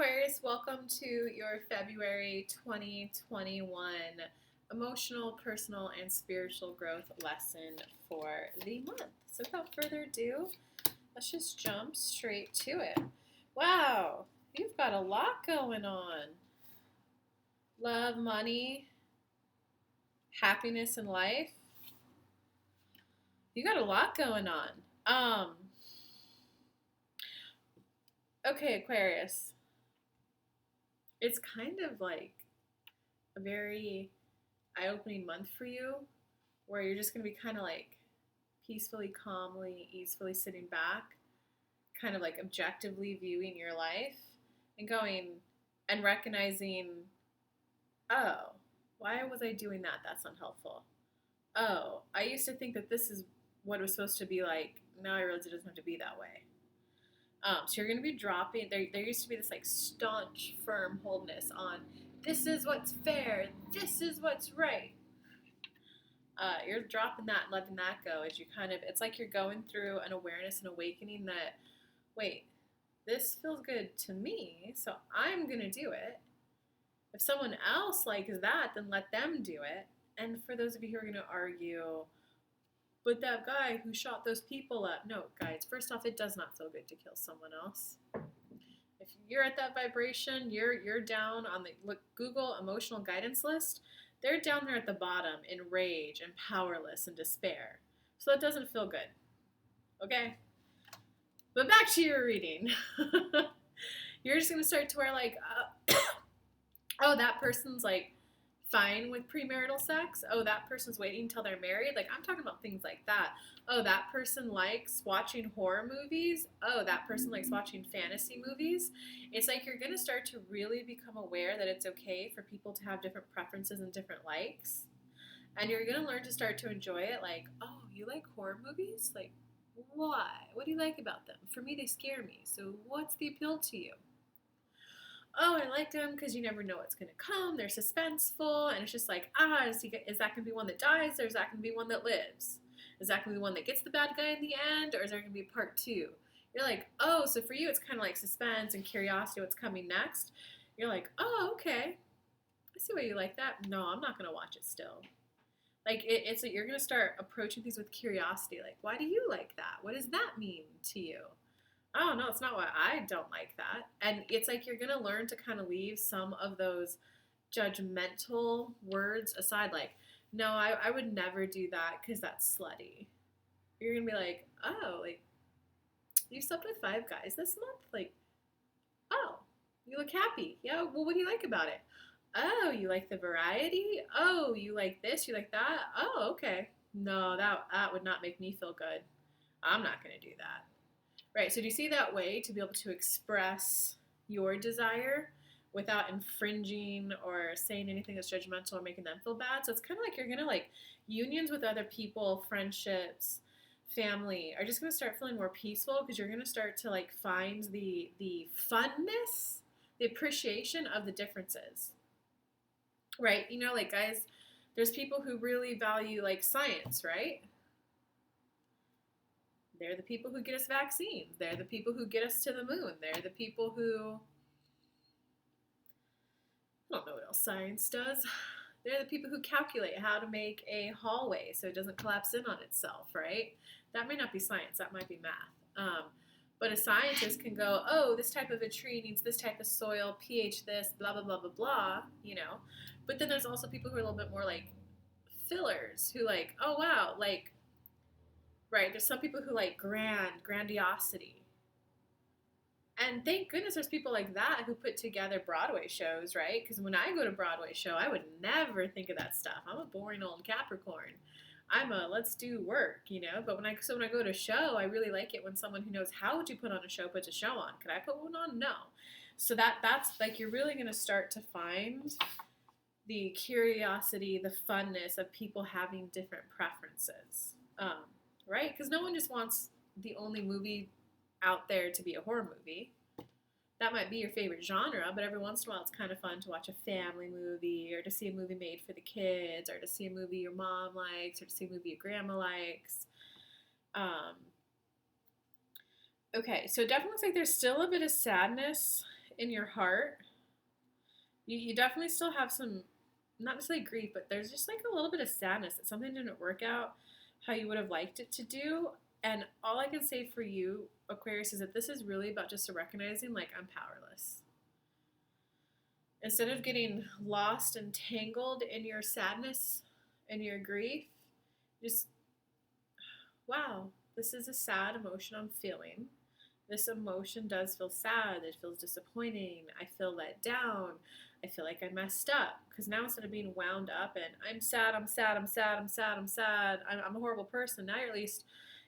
Aquarius, welcome to your February 2021 emotional, personal, and spiritual growth lesson for the month. So without further ado, let's just jump straight to it. Wow, you've got a lot going on. Love, money, happiness in life. You got a lot going on. Okay, Aquarius. It's kind of like a very eye-opening month for you where you're just going to be kind of like peacefully, calmly, easily sitting back, kind of like objectively viewing your life and going and recognizing, oh, why was I doing that? That's unhelpful. Oh, I used to think that this is what it was supposed to be like. Now I realize it doesn't have to be that way. So you're going to be dropping, there used to be this like staunch, firm holdness on this is what's fair, this is what's right. You're dropping that and letting that go as you kind of, it's like you're going through an awareness and awakening that, wait, this feels good to me, so I'm going to do it. If someone else likes that, then let them do it. And for those of you who are going to argue, but that guy who shot those people up, no, guys, first off, it does not feel good to kill someone else. If you're at that vibration, you're down on the Google emotional guidance list. They're down there at the bottom in rage and powerless and despair. So that doesn't feel good. Okay? But back to your reading. You're just going to start to where like, oh, that person's like fine with premarital sex. Oh, that person's waiting until they're married. Like, I'm talking about things like that. Oh, that person likes watching horror movies. Oh, that person likes watching fantasy movies. It's like you're going to start to really become aware that it's okay for people to have different preferences and different likes. And you're going to learn to start to enjoy it. Like, oh, you like horror movies? Like, why? What do you like about them? For me, they scare me. So what's the appeal to you? Oh, I like them because you never know what's going to come. They're suspenseful. And it's just like, is that going to be one that dies or is that going to be one that lives? Is that going to be one that gets the bad guy in the end or is there going to be part two? You're like, oh, so for you it's kind of like suspense and curiosity what's coming next. You're like, oh, okay. I see why you like that. No, I'm not going to watch it still. Like, it's like you're going to start approaching things with curiosity. Like, why do you like that? What does that mean to you? Oh, no, it's not why I don't like that. And it's like you're going to learn to kind of leave some of those judgmental words aside. Like, no, I would never do that because that's slutty. You're going to be like, oh, like, you slept with 5 guys this month? Like, oh, you look happy. Yeah, well, what do you like about it? Oh, you like the variety? Oh, you like this? You like that? Oh, okay. No, that would not make me feel good. I'm not going to do that. Right, so do you see that way to be able to express your desire without infringing or saying anything that's judgmental or making them feel bad? So it's kind of like you're going to like unions with other people, friendships, family are just going to start feeling more peaceful because you're going to start to like find the funness, the appreciation of the differences. Right? You know, like guys, there's people who really value like science, right? They're the people who get us vaccines. They're the people who get us to the moon. They're the people who, I don't know what else science does. They're the people who calculate how to make a hallway so it doesn't collapse in on itself, right? That may not be science. That might be math. But a scientist can go, oh, this type of a tree needs this type of soil, pH this, blah, blah, blah, blah, blah, you know. But then there's also people who are a little bit more like fillers who like, oh, wow, like, right, there's some people who like grandiosity. And thank goodness there's people like that who put together Broadway shows, right? Because when I go to Broadway show, I would never think of that stuff. I'm a boring old Capricorn. I'm a let's do work, you know? But when I go to a show, I really like it when someone who knows how to put on a show puts a show on. Could I put one on? No. So that's like you're really going to start to find the curiosity, the funness of people having different preferences. Right? Because no one just wants the only movie out there to be a horror movie. That might be your favorite genre, but every once in a while it's kind of fun to watch a family movie or to see a movie made for the kids or to see a movie your mom likes or to see a movie your grandma likes. Okay, so it definitely looks like there's still a bit of sadness in your heart. You definitely still have some, not necessarily grief, but there's just like a little bit of sadness that something didn't work out how you would have liked it to do. And all I can say for you, Aquarius, is that this is really about just recognizing, like, I'm powerless. Instead of getting lost and tangled in your sadness and your grief, just, wow, this is a sad emotion I'm feeling. This emotion does feel sad. It feels disappointing. I feel let down. I feel like I messed up. Because now instead of being wound up and I'm sad, I'm sad, I'm sad, I'm sad, I'm sad, I'm a horrible person, now you're at least,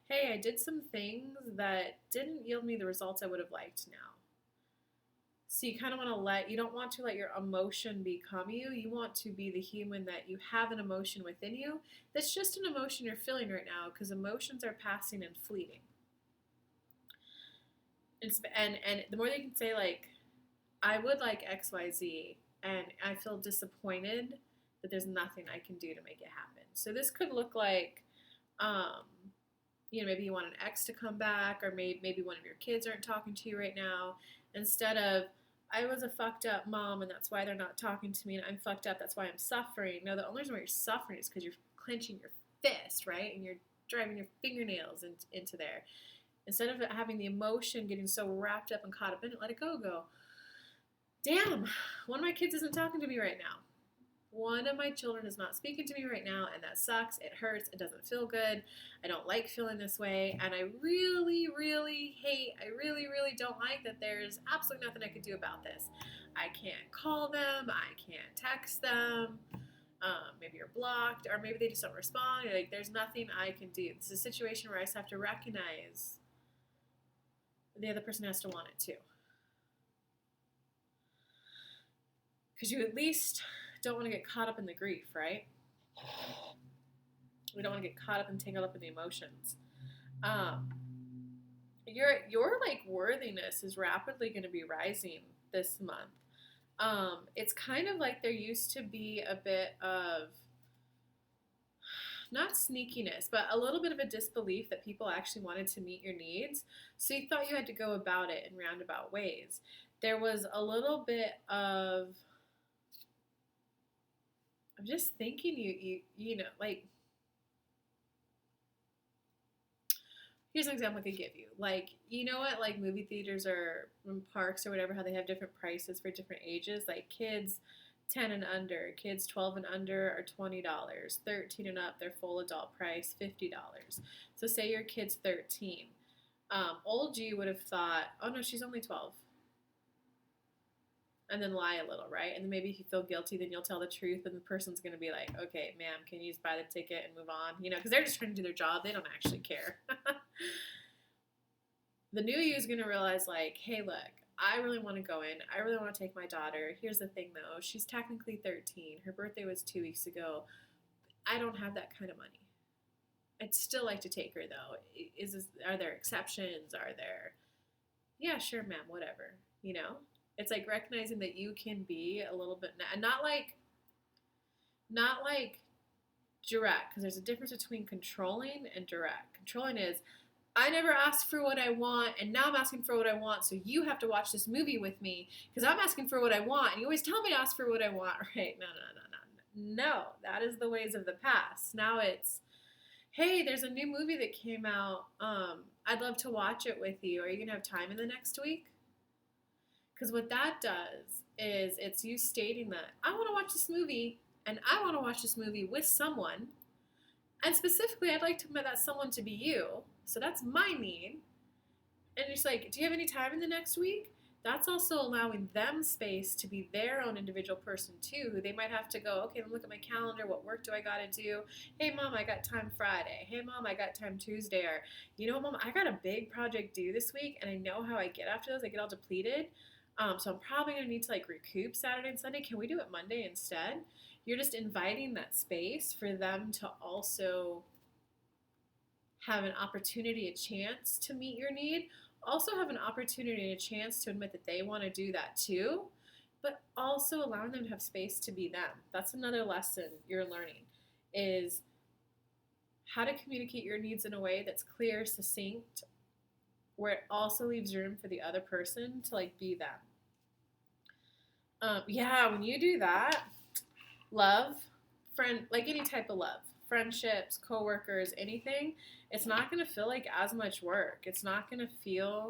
hey, I did some things that didn't yield me the results I would have liked now. So you kind of want to you don't want to let your emotion become you. You want to be the human that you have an emotion within you. That's just an emotion you're feeling right now, because emotions are passing and fleeting. And the more they can say, like, I would like XYZ, and I feel disappointed that there's nothing I can do to make it happen. So this could look like, maybe you want an ex to come back, or maybe one of your kids aren't talking to you right now. Instead of, I was a fucked up mom and that's why they're not talking to me, and I'm fucked up, that's why I'm suffering. No, the only reason why you're suffering is because you're clenching your fist, right? And you're driving your fingernails into there. Instead of having the emotion getting so wrapped up and caught up in it, let it go. Damn, one of my kids isn't talking to me right now. One of my children is not speaking to me right now, and that sucks. It hurts. It doesn't feel good. I don't like feeling this way, and I really, really hate, I really, really don't like that there's absolutely nothing I could do about this. I can't call them. I can't text them. Maybe you're blocked, or maybe they just don't respond. You're like, there's nothing I can do. This is a situation where I just have to recognize the other person has to want it too. Because you at least don't want to get caught up in the grief, right? We don't want to get caught up and tangled up in the emotions. Your like worthiness is rapidly going to be rising this month. It's kind of like there used to be a bit of, not sneakiness, but a little bit of a disbelief that people actually wanted to meet your needs. So you thought you had to go about it in roundabout ways. There was a little bit of, I'm just thinking you know, like, here's an example I could give you. Like, you know what, like movie theaters or parks or whatever, how they have different prices for different ages? Like kids 10 and under, kids 12 and under are $20, 13 and up, their full adult price, $50. So say your kid's 13. Old G would have thought, oh no, she's only 12. And then lie a little, right? And then maybe if you feel guilty, then you'll tell the truth, and the person's going to be like, okay, ma'am, can you just buy the ticket and move on? Because they're just trying to do their job. They don't actually care. The new you is going to realize, like, hey, look, I really want to go in. I really want to take my daughter. Here's the thing, though. She's technically 13. Her birthday was 2 weeks ago. I don't have that kind of money. I'd still like to take her, though. Are there exceptions? Are there... Yeah, sure, ma'am, whatever. It's like recognizing that you can be a little bit, and not like direct, because there's a difference between controlling and direct. Controlling is, I never asked for what I want, and now I'm asking for what I want, so you have to watch this movie with me, because I'm asking for what I want, and you always tell me to ask for what I want, right? No, that is the ways of the past. Now it's, hey, there's a new movie that came out, I'd love to watch it with you. Are you going to have time in the next week? Because what that does is it's you stating that I want to watch this movie, and I want to watch this movie with someone, and specifically I'd like that someone to be you. So that's my need. And it's like, do you have any time in the next week? That's also allowing them space to be their own individual person too, who they might have to go, okay, let me look at my calendar. What work do I got to do? Hey, Mom, I got time Friday. Hey, Mom, I got time Tuesday. Or, you know what, Mom, I got a big project due this week, and I know how I get after those. I get all depleted. So I'm probably going to need to like recoup Saturday and Sunday. Can we do it Monday instead? You're just inviting that space for them to also have an opportunity, a chance to meet your need. Also have an opportunity and a chance to admit that they want to do that too, but also allowing them to have space to be them. That's another lesson you're learning, is how to communicate your needs in a way that's clear, succinct, where it also leaves room for the other person to like be them. Yeah, when you do that, love, friend, like any type of love, friendships, coworkers, anything, it's not gonna feel like as much work. It's just not gonna feel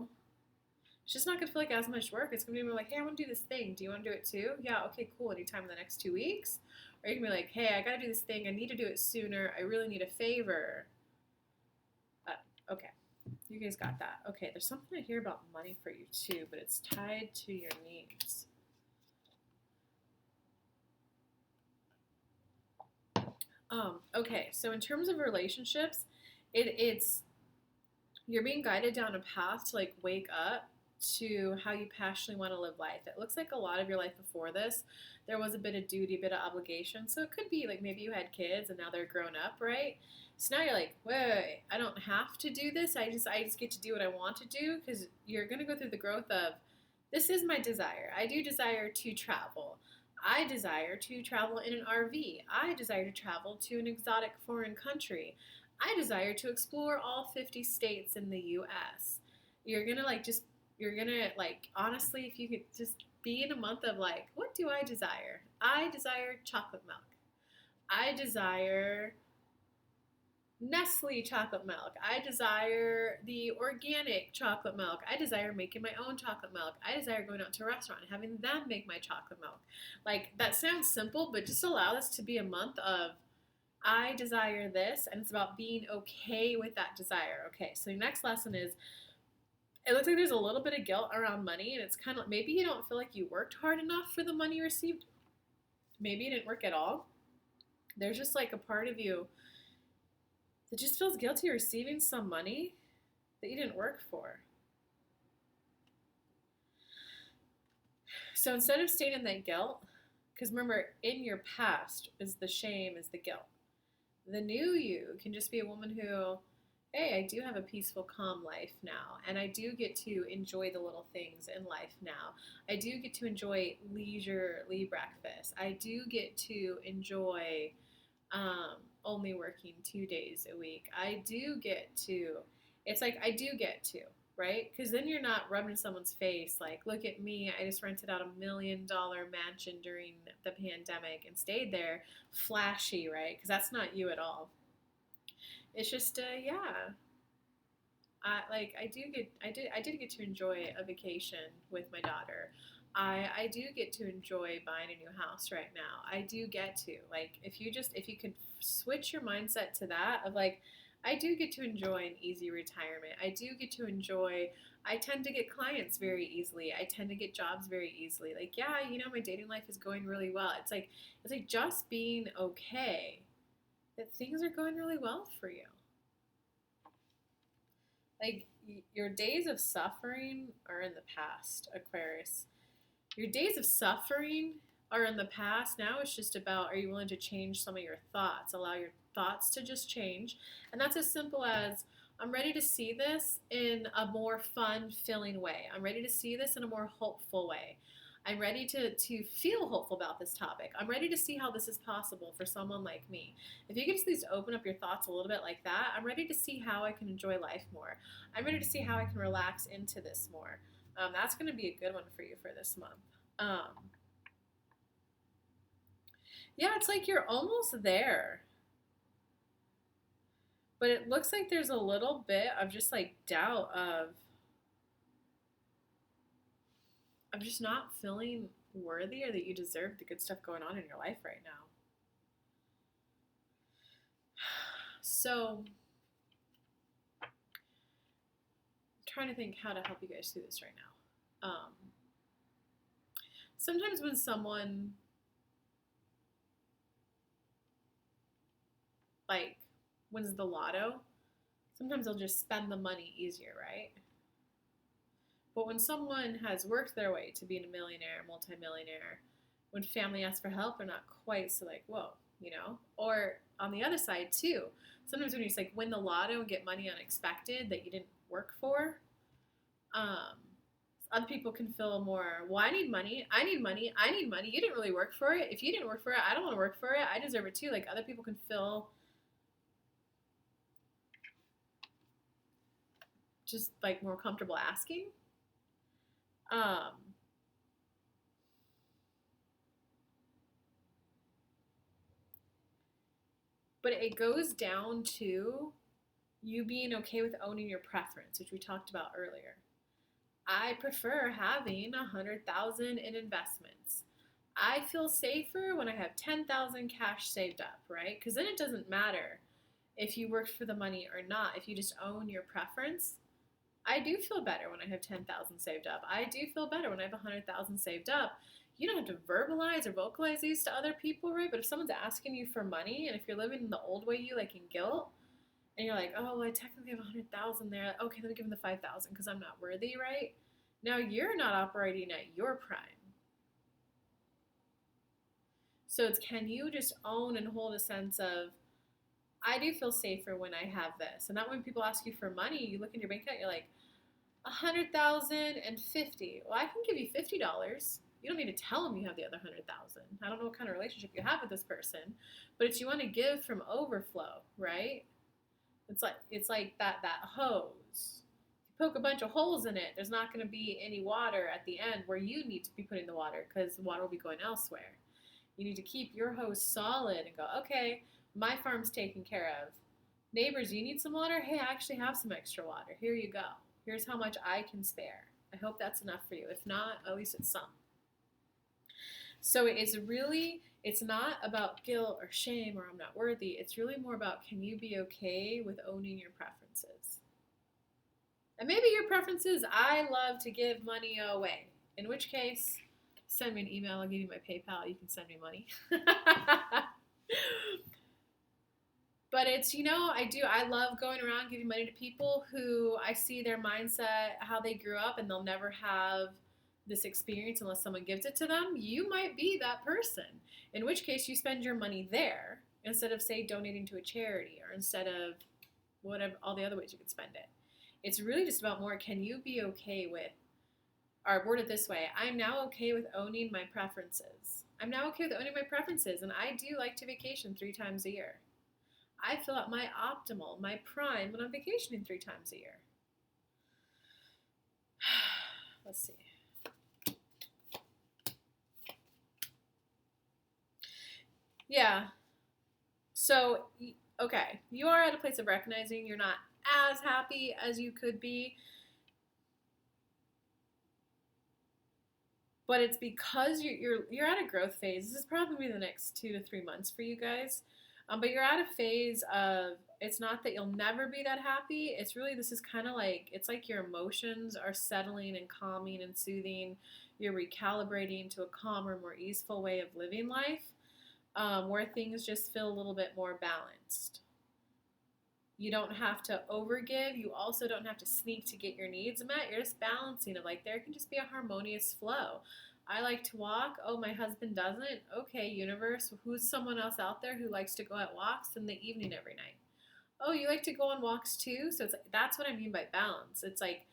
like as much work. It's gonna be more like, hey, I want to do this thing. Do you want to do it too? Yeah, okay, cool. Anytime in the next 2 weeks. Or you can be like, hey, I gotta do this thing. I need to do it sooner. I really need a favor. Okay, you guys got that. Okay, there's something I hear about money for you too, but it's tied to your needs. Okay, so in terms of relationships, it's you're being guided down a path to like wake up to how you passionately want to live life. It looks like a lot of your life before this, there was a bit of duty, a bit of obligation. So it could be like maybe you had kids and now they're grown up, right? So now you're like, wait, I don't have to do this. I just get to do what I want to do, because you're gonna go through the growth of this is my desire. I do desire to travel. I desire to travel in an RV. I desire to travel to an exotic foreign country. I desire to explore all 50 states in the US. You're gonna like just, you're gonna like, honestly, if you could just be in a month of like, what do I desire? I desire chocolate milk. I desire Nestle chocolate milk. I desire the organic chocolate milk. I desire making my own chocolate milk. I desire going out to a restaurant and having them make my chocolate milk. Like, that sounds simple, but just allow this to be a month of I desire this, and it's about being okay with that desire. Okay, so the next lesson is, it looks like there's a little bit of guilt around money, and it's kind of maybe you don't feel like you worked hard enough for the money you received. Maybe you didn't work at all. There's just like a part of you that just feels guilty receiving some money that you didn't work for. So instead of staying in that guilt, because remember, in your past is the shame, is the guilt. The new you can just be a woman who, hey, I do have a peaceful, calm life now, and I do get to enjoy the little things in life now. I do get to enjoy leisurely breakfast. I do get to enjoy only working 2 days a week. I do get to, it's like I do get to, right? Because then you're not rubbing someone's face like, look at me, I just rented out $1 million mansion during the pandemic and stayed there, flashy, right? Because that's not you at all. It's just, yeah. I did get to enjoy a vacation with my daughter. I do get to enjoy buying a new house right now. I do get to, like, if you could switch your mindset to that of like, I do get to enjoy an easy retirement. I do get to enjoy, I tend to get clients very easily. I tend to get jobs very easily. Like, yeah, my dating life is going really well. It's like just being okay that things are going really well for you. Like, your days of suffering are in the past, Aquarius. Your days of suffering are in the past. Now it's just about, are you willing to change some of your thoughts? Allow your thoughts to just change. And that's as simple as, I'm ready to see this in a more fun, filling way. I'm ready to see this in a more hopeful way. I'm ready to feel hopeful about this topic. I'm ready to see how this is possible for someone like me. If you could just at least open up your thoughts a little bit like that, I'm ready to see how I can enjoy life more. I'm ready to see how I can relax into this more. That's going to be a good one for you for this month. Yeah, it's like you're almost there. But it looks like there's a little bit of just like doubt of, I'm just not feeling worthy or that you deserve the good stuff going on in your life right now. So, I'm trying to think how to help you guys through this right now. Sometimes when someone like wins the lotto, sometimes they'll just spend the money easier, right? But when someone has worked their way to being a millionaire, multimillionaire, when family asks for help, they're not quite so like, whoa. Or on the other side too, sometimes when you just like win the lotto and get money unexpected that you didn't work for, other people can feel more, well, I need money, I need money, I need money. You didn't really work for it. If you didn't work for it, I don't want to work for it. I deserve it too. Like, other people can feel just like more comfortable asking. Um, But it goes down to you being okay with owning your preference, which we talked about earlier. I prefer having 100,000 in investments. I feel safer when I have 10,000 cash saved up, right? Because then it doesn't matter if you worked for the money or not. If you just own your preference, I do feel better when I have 10,000 saved up. I do feel better when I have 100,000 saved up. You don't have to verbalize or vocalize these to other people, right? But if someone's asking you for money, and if you're living in the old way, you like in guilt, and you're like, oh, well, I technically have 100,000 there. Like, okay, let me give them the 5,000 because I'm not worthy, right? Now you're not operating at your prime. So it's, can you just own and hold a sense of, I do feel safer when I have this. And not when people ask you for money, you look in your bank account, you're like, 100,000 and 50. Well, I can give you $50. You don't need to tell them you have the other 100,000. I don't know what kind of relationship you have with this person, but it's, you want to give from overflow, right? It's like that hose. If you poke a bunch of holes in it, there's not going to be any water at the end where you need to be putting the water, because the water will be going elsewhere. You need to keep your hose solid and go, okay, my farm's taken care of. Neighbors, you need some water? Hey, I actually have some extra water. Here you go. Here's how much I can spare. I hope that's enough for you. If not, at least it's some. So it's not about guilt or shame or I'm not worthy. It's really more about, can you be okay with owning your preferences? And maybe your preference is, I love to give money away. In which case, send me an email. I'll give you my PayPal. You can send me money. But it's, I love going around giving money to people who I see their mindset, how they grew up, and they'll never have this experience unless someone gives it to them. You might be that person, in which case you spend your money there instead of, say, donating to a charity, or instead of whatever, all the other ways you could spend it. It's really just about more, can you be okay with, or word it this way, I'm now okay with owning my preferences. I'm now okay with owning my preferences, and I do like to vacation 3 times a year. I feel at my optimal, my prime, when I'm vacationing 3 times a year. Let's see. Yeah. So, okay, you are at a place of recognizing you're not as happy as you could be. But it's because you're at a growth phase. This is probably the next 2 to 3 months for you guys. But you're at a phase of, it's not that you'll never be that happy. It's really, this is kind of like, it's like your emotions are settling and calming and soothing. You're recalibrating to a calmer, more easeful way of living life, where things just feel a little bit more balanced. You don't have to overgive. You also don't have to sneak to get your needs met. You're just balancing it. Like, there can just be a harmonious flow. I like to walk. Oh, my husband doesn't. Okay, universe, who's someone else out there who likes to go at walks in the evening every night? Oh, you like to go on walks too? So it's like, that's what I mean by balance. It's like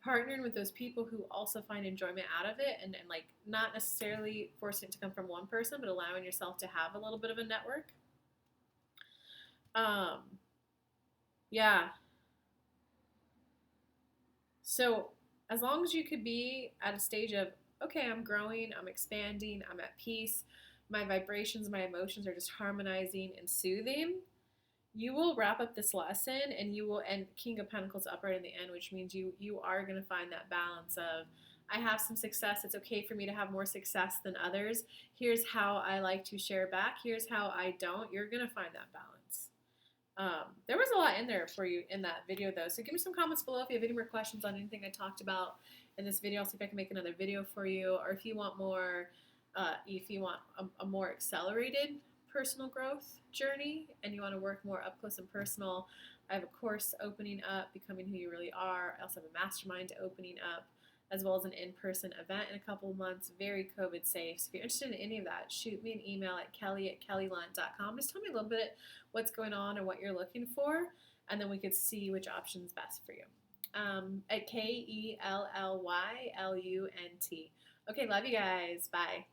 partnering with those people who also find enjoyment out of it, and like not necessarily forcing it to come from one person, but allowing yourself to have a little bit of a network. Yeah. So as long as you could be at a stage of, okay, I'm growing, I'm expanding, I'm at peace, my vibrations, my emotions are just harmonizing and soothing, you will wrap up this lesson and you will end King of Pentacles upright in the end, which means you are going to find that balance of, I have some success. It's okay for me to have more success than others. Here's how I like to share back. Here's how I don't. You're going to find that balance. There was a lot in there for you in that video, though. So give me some comments below if you have any more questions on anything I talked about in this video. I'll see if I can make another video for you. Or if you want more, a more accelerated personal growth journey and you want to work more up close and personal, I have a course opening up, Becoming Who You Really Are. I also have a mastermind opening up, as well as an in-person event in a couple of months, very COVID safe. So if you're interested in any of that, shoot me an email at kelly@kellylunt.com. Just tell me a little bit what's going on and what you're looking for, and then we could see which option is best for you. At KELLYLUNT. Okay, love you guys. Bye.